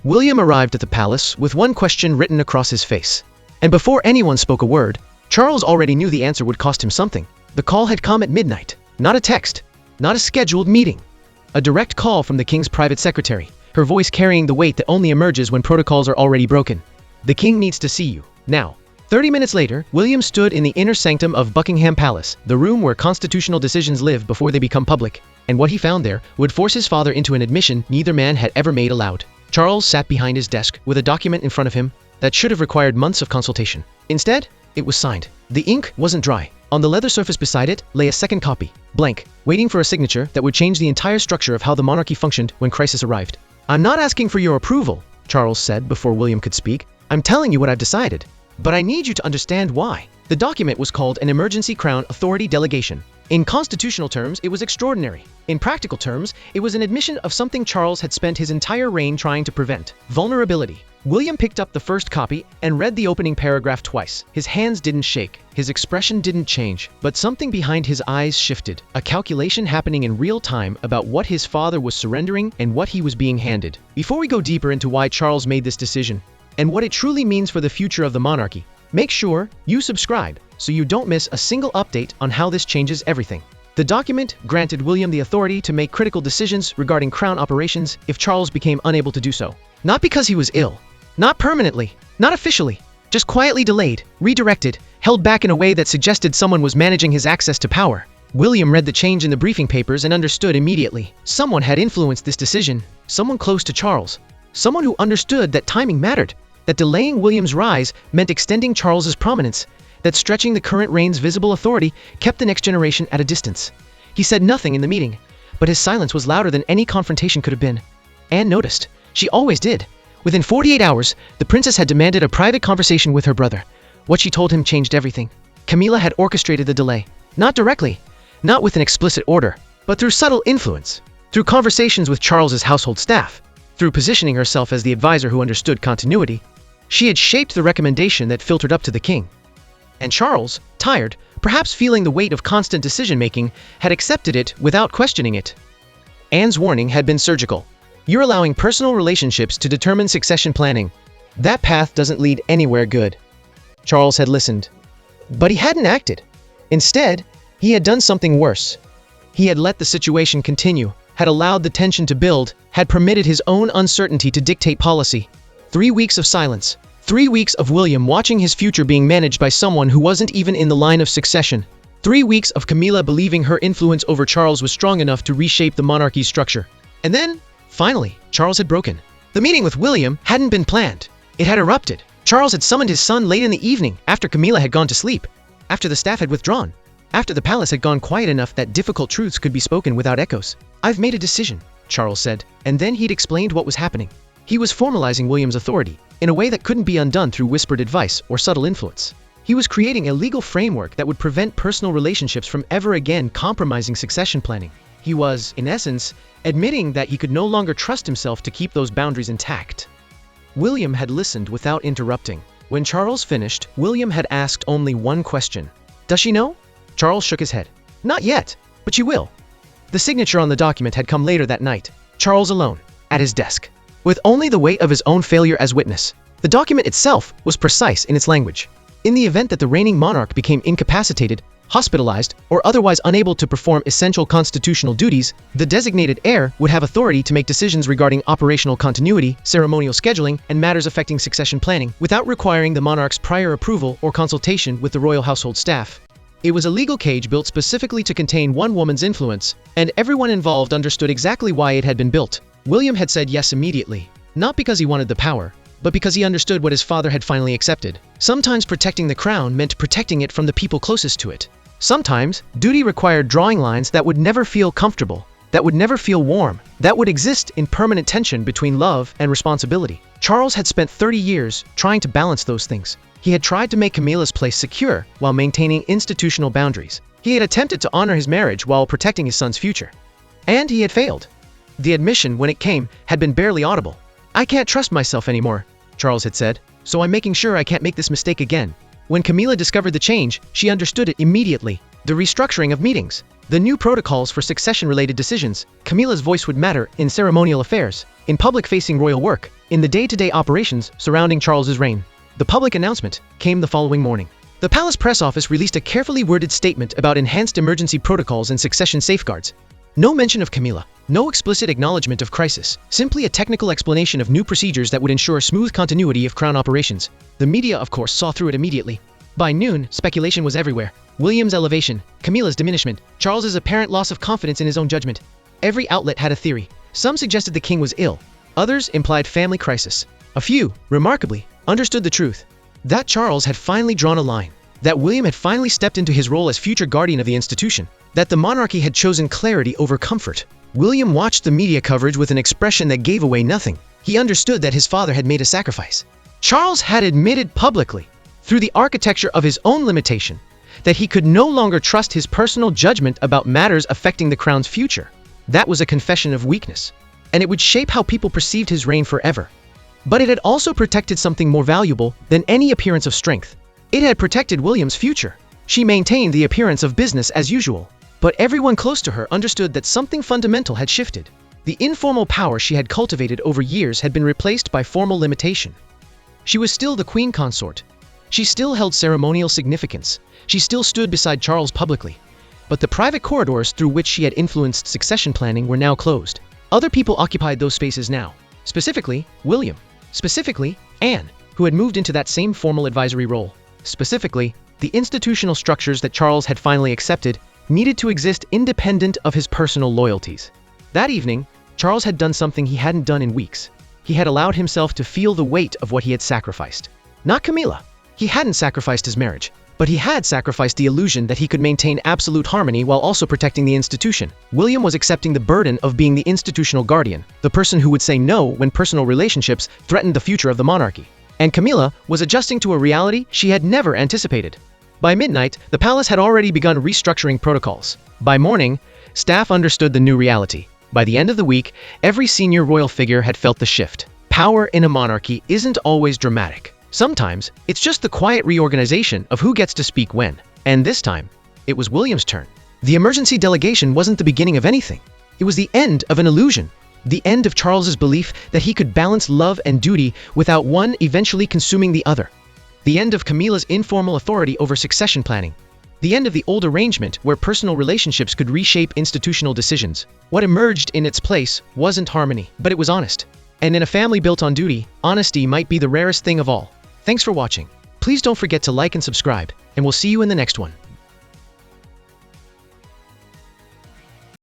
William arrived at the palace with one question written across his face. And before anyone spoke a word, Charles already knew the answer would cost him something. The call had come at midnight. Not a text, not a scheduled meeting. A direct call from the king's private secretary, her voice carrying the weight that only emerges when protocols are already broken. The king needs to see you, now. 30 minutes later, William stood in the inner sanctum of Buckingham Palace, the room where constitutional decisions live before they become public, and what he found there would force his father into an admission neither man had ever made aloud. Charles sat behind his desk with a document in front of him that should have required months of consultation. Instead, it was signed. The ink wasn't dry. On the leather surface beside it lay a second copy, blank, waiting for a signature that would change the entire structure of how the monarchy functioned when crisis arrived. "I'm not asking for your approval," Charles said before William could speak. "I'm telling you what I've decided. But I need you to understand why." The document was called an Emergency Crown Authority Delegation. In constitutional terms, it was extraordinary. In practical terms, it was an admission of something Charles had spent his entire reign trying to prevent: vulnerability. William picked up the first copy and read the opening paragraph twice. His hands didn't shake, his expression didn't change, but something behind his eyes shifted. A calculation happening in real time about what his father was surrendering and what he was being handed. Before we go deeper into why Charles made this decision, and what it truly means for the future of the monarchy, make sure you subscribe so you don't miss a single update on how this changes everything. The document granted William the authority to make critical decisions regarding crown operations if Charles became unable to do so. Not because he was ill, not permanently, not officially, just quietly delayed, redirected, held back in a way that suggested someone was managing his access to power. William read the change in the briefing papers and understood immediately. Someone had influenced this decision, someone close to Charles. Someone who understood that timing mattered, that delaying William's rise meant extending Charles's prominence, that stretching the current reign's visible authority kept the next generation at a distance. He said nothing in the meeting, but his silence was louder than any confrontation could have been. Anne noticed. She always did. Within 48 hours, the princess had demanded a private conversation with her brother. What she told him changed everything. Camila had orchestrated the delay. Not directly, not with an explicit order, but through subtle influence. Through conversations with Charles's household staff. Through positioning herself as the advisor who understood continuity, she had shaped the recommendation that filtered up to the king. And Charles, tired, perhaps feeling the weight of constant decision-making, had accepted it without questioning it. Anne's warning had been surgical. "You're allowing personal relationships to determine succession planning. That path doesn't lead anywhere good." Charles had listened. But he hadn't acted. Instead, he had done something worse. He had let the situation continue, had allowed the tension to build, had permitted his own uncertainty to dictate policy. 3 weeks of silence. 3 weeks of William watching his future being managed by someone who wasn't even in the line of succession. 3 weeks of Camila believing her influence over Charles was strong enough to reshape the monarchy's structure. And then, finally, Charles had broken. The meeting with William hadn't been planned. It had erupted. Charles had summoned his son late in the evening, after Camila had gone to sleep, after the staff had withdrawn, after the palace had gone quiet enough that difficult truths could be spoken without echoes. "I've made a decision," Charles said, and then he'd explained what was happening. He was formalizing William's authority, in a way that couldn't be undone through whispered advice or subtle influence. He was creating a legal framework that would prevent personal relationships from ever again compromising succession planning. He was, in essence, admitting that he could no longer trust himself to keep those boundaries intact. William had listened without interrupting. When Charles finished, William had asked only one question. "Does she know?" Charles shook his head. "Not yet, but she will." The signature on the document had come later that night. Charles alone, at his desk, with only the weight of his own failure as witness. The document itself was precise in its language. In the event that the reigning monarch became incapacitated, hospitalized, or otherwise unable to perform essential constitutional duties, the designated heir would have authority to make decisions regarding operational continuity, ceremonial scheduling, and matters affecting succession planning, without requiring the monarch's prior approval or consultation with the royal household staff. It was a legal cage built specifically to contain one woman's influence, and everyone involved understood exactly why it had been built. William had said yes immediately, not because he wanted the power, but because he understood what his father had finally accepted. Sometimes protecting the crown meant protecting it from the people closest to it. Sometimes, duty required drawing lines that would never feel comfortable, that would never feel warm, that would exist in permanent tension between love and responsibility. Charles had spent 30 years trying to balance those things. He had tried to make Camila's place secure while maintaining institutional boundaries. He had attempted to honor his marriage while protecting his son's future. And he had failed. The admission, when it came, had been barely audible. "I can't trust myself anymore," Charles had said, "so I'm making sure I can't make this mistake again." When Camila discovered the change, she understood it immediately. The restructuring of meetings, the new protocols for succession-related decisions. Camila's voice would matter in ceremonial affairs, in public-facing royal work, in the day-to-day operations surrounding Charles's reign. The public announcement came the following morning. The palace press office released a carefully worded statement about enhanced emergency protocols and succession safeguards. No mention of Camila, no explicit acknowledgement of crisis, simply a technical explanation of new procedures that would ensure smooth continuity of crown operations. The media, of course, saw through it immediately. By noon, speculation was everywhere. William's elevation, Camila's diminishment, Charles's apparent loss of confidence in his own judgment. Every outlet had a theory. Some suggested the king was ill. Others implied family crisis. A few, remarkably, understood the truth. That Charles had finally drawn a line. That William had finally stepped into his role as future guardian of the institution. That the monarchy had chosen clarity over comfort. William watched the media coverage with an expression that gave away nothing. He understood that his father had made a sacrifice. Charles had admitted publicly, through the architecture of his own limitation, that he could no longer trust his personal judgment about matters affecting the crown's future. That was a confession of weakness, and it would shape how people perceived his reign forever. But it had also protected something more valuable than any appearance of strength. It had protected William's future. She maintained the appearance of business as usual, but everyone close to her understood that something fundamental had shifted. The informal power she had cultivated over years had been replaced by formal limitation. She was still the Queen Consort. She still held ceremonial significance. She still stood beside Charles publicly. But the private corridors through which she had influenced succession planning were now closed. Other people occupied those spaces now. Specifically, William. Specifically, Anne, who had moved into that same formal advisory role. Specifically, the institutional structures that Charles had finally accepted needed to exist independent of his personal loyalties. That evening, Charles had done something he hadn't done in weeks. He had allowed himself to feel the weight of what he had sacrificed. Not Camila. He hadn't sacrificed his marriage, but he had sacrificed the illusion that he could maintain absolute harmony while also protecting the institution. William was accepting the burden of being the institutional guardian, the person who would say no when personal relationships threatened the future of the monarchy. And Camila was adjusting to a reality she had never anticipated. By midnight, the palace had already begun restructuring protocols. By morning, staff understood the new reality. By the end of the week, every senior royal figure had felt the shift. Power in a monarchy isn't always dramatic. Sometimes, it's just the quiet reorganization of who gets to speak when. And this time, it was William's turn. The emergency delegation wasn't the beginning of anything. It was the end of an illusion. The end of Charles's belief that he could balance love and duty without one eventually consuming the other. The end of Camila's informal authority over succession planning. The end of the old arrangement where personal relationships could reshape institutional decisions. What emerged in its place wasn't harmony, but it was honest. And in a family built on duty, honesty might be the rarest thing of all. Thanks for watching. Please don't forget to like and subscribe, and we'll see you in the next one.